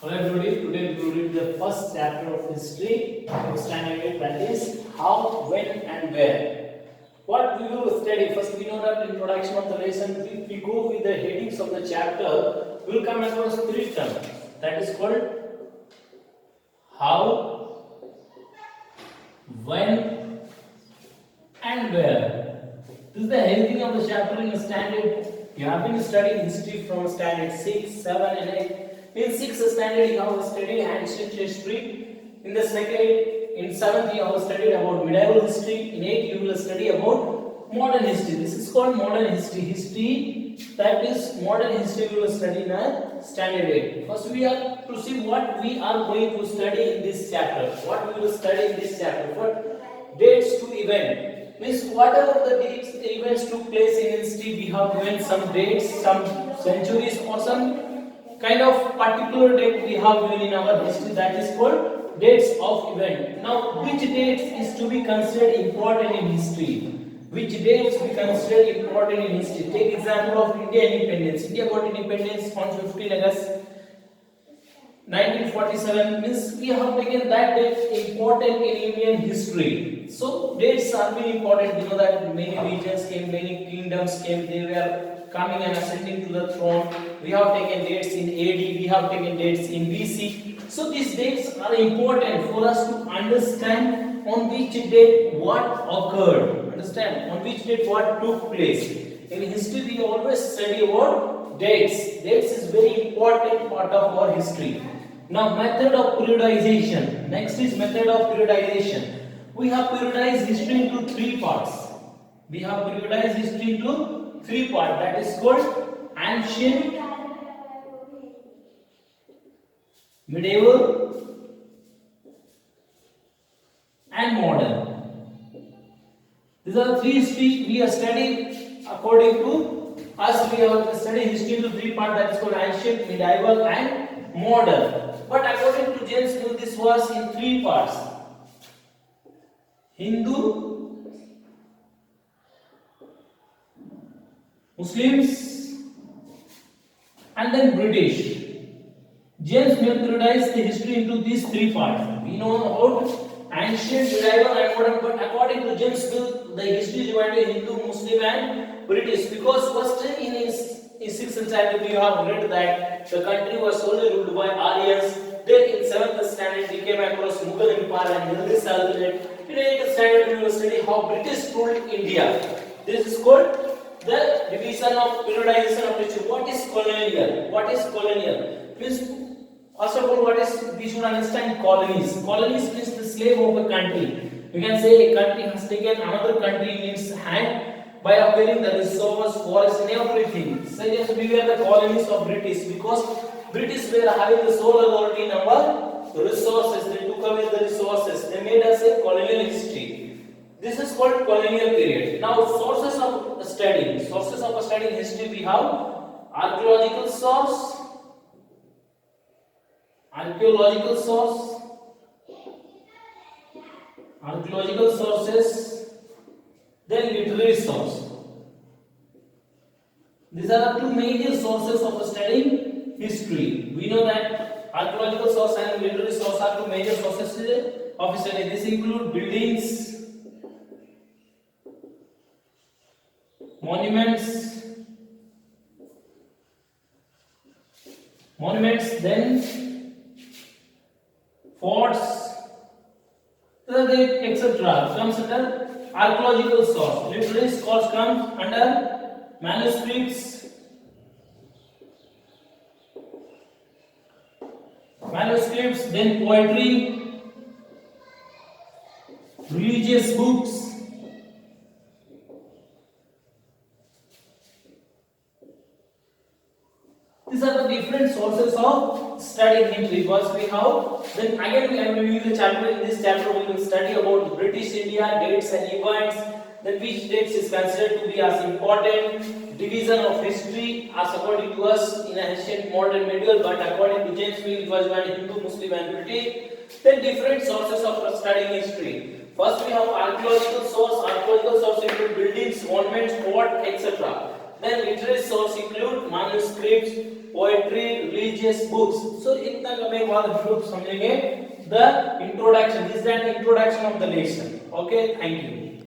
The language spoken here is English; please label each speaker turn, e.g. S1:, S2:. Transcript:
S1: Hello everybody, today we will read the first chapter of history of standard 8, that is how, when and where. What we will study, first we know that introduction of the lesson, if we go with the headings of the chapter, we will come across three terms, that is called how, when and where. This is the heading of the chapter in standard. You have been studying history from standard 6, 7 and 8. In 6th standard you have studied ancient history. In the in 7th you have studied about medieval history. In 8th you will study about modern history. This is called modern history. History, that is modern history, we will study in a standard 8. First we have to see what we are going to study in this chapter. What we will study in this chapter. What dates to event. Means whatever the dates, the events took place in history, we have given some dates, some centuries or some kind of particular date we have given in our history, that is called dates of event. Now which dates is to be considered important in history? Which dates we consider important in history? Take example of India independence. India got independence on 15 August 1947, means we have taken that date important in Indian history. So dates are very important. We know that many regions came, many kingdoms came, they were coming and ascending to the throne. We have taken dates in AD, we have taken dates in BC. So these dates are important for us to understand on which date what occurred. Understand? On which date what took place. In history we always study about dates. Dates is very important part of our history. Now method of periodization. Next is method of periodization. We have periodized history into three parts. We have periodized history into three parts. That is called ancient, medieval and modern. These are three history we are studying. According to us, we have studied history into three parts, that is called ancient, medieval and modern. But according to James Mill, this was in three parts: Hindu, Muslims and then British. James Mill periodized the history into these three parts. We know about ancient, medieval and modern, but according to James Mill, the history is divided into Hindu, Muslim and British, because first in 6th standard we have read that the country was solely ruled by Aryans. Then in 7th standard we came across Mughal Empire and Delhi Sultanate. In 8th standard we will study how British ruled India. This is called the division of periodization of history. What is colonial? What is colonial? Means first of all, we should understand colonies. Colonies means the slave of a country. We can say a country has taken another country in its hand by acquiring the resource, forest and everything. So yes, we were the colonies of British, because British were having the sole authority in our resources. They took away the resources. They made us a colonial history. This is called colonial period. Now sources of studying. Sources of studying history, we have archaeological source, archaeological sources, then literary source. These are the two major sources of studying history. We know that archaeological source and literary source are two major sources of study. This include buildings, monuments, then forts, etc. comes under archaeological source. Literary source comes under manuscripts, then poetry, religious books, these are the different sources of studying history. First we have, then again we have reviewed the chapter. In this chapter we will study about British India, dates and events, then which dates is considered to be as important, division of history as according to us in ancient, modern, medieval, but according to James Mill it was divided Hindu, Muslim and British. Then different sources of studying history. First we have archaeological source. Archaeological source include buildings, monuments, fort, etc. Then literary source include manuscripts, poetry, religious books. So इतना का मैं बाद हम लोग समझेंगे the introduction. This is an introduction of the lesson. Okay, thank you.